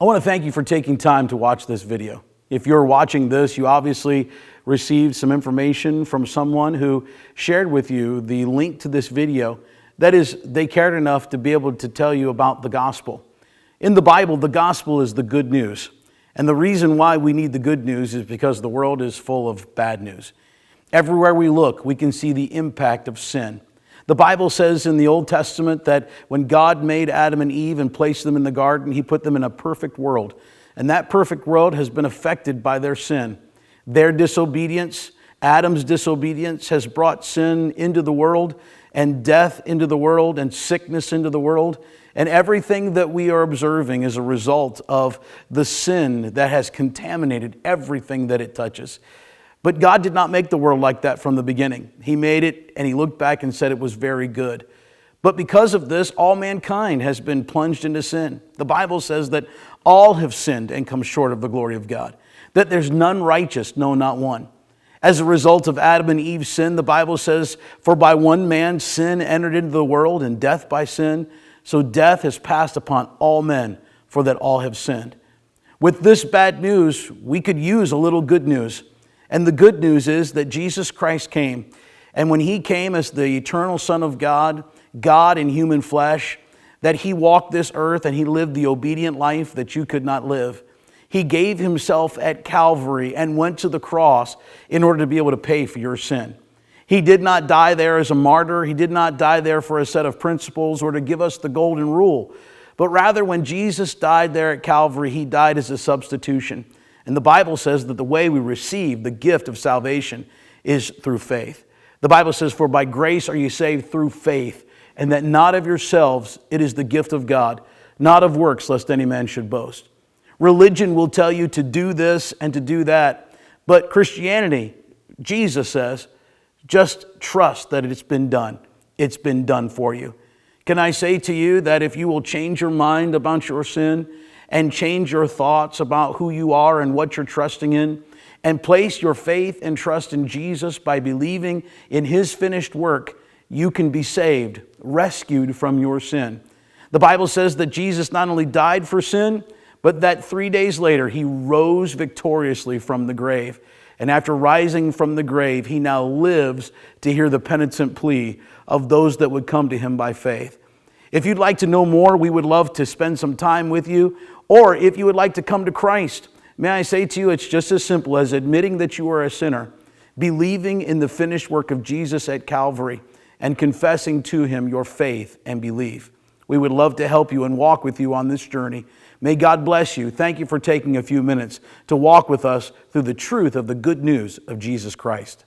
I want to thank you for taking time to watch this video. If you're watching this, you obviously received some information from someone who shared with you the link to this video. That is, they cared enough to be able to tell you about the gospel. In the Bible, the gospel is the good news. And the reason why we need the good news is because the world is full of bad news. Everywhere we look, we can see the impact of sin. The Bible says in the Old Testament that when God made Adam and Eve and placed them in the garden, He put them in a perfect world. And that perfect world has been affected by their sin. Their disobedience, Adam's disobedience, has brought sin into the world, and death into the world, and sickness into the world. And everything that we are observing is a result of the sin that has contaminated everything that it touches. But God did not make the world like that from the beginning. He made it and He looked back and said it was very good. But because of this, all mankind has been plunged into sin. The Bible says that all have sinned and come short of the glory of God. That there's none righteous, no, not one. As a result of Adam and Eve's sin, the Bible says, for by one man sin entered into the world, and death by sin. So death has passed upon all men, for that all have sinned. With this bad news, we could use a little good news. And the good news is that Jesus Christ came. And when He came as the eternal Son of God, God in human flesh, that He walked this earth and He lived the obedient life that you could not live. He gave Himself at Calvary and went to the cross in order to be able to pay for your sin. He did not die there as a martyr. He did not die there for a set of principles or to give us the golden rule. But rather, when Jesus died there at Calvary, He died as a substitution. And the Bible says that the way we receive the gift of salvation is through faith. The Bible says, for by grace are you saved through faith, and that not of yourselves, it is the gift of God, not of works, lest any man should boast. Religion will tell you to do this and to do that. But Christianity, Jesus says, just trust that it's been done. It's been done for you. Can I say to you that if you will change your mind about your sin and change your thoughts about who you are and what you're trusting in, and place your faith and trust in Jesus by believing in His finished work, you can be saved, rescued from your sin. The Bible says that Jesus not only died for sin, but that 3 days later He rose victoriously from the grave. And after rising from the grave, He now lives to hear the penitent plea of those that would come to Him by faith. If you'd like to know more, we would love to spend some time with you. Or if you would like to come to Christ, may I say to you, it's just as simple as admitting that you are a sinner, believing in the finished work of Jesus at Calvary, and confessing to Him your faith and belief. We would love to help you and walk with you on this journey. May God bless you. Thank you for taking a few minutes to walk with us through the truth of the good news of Jesus Christ.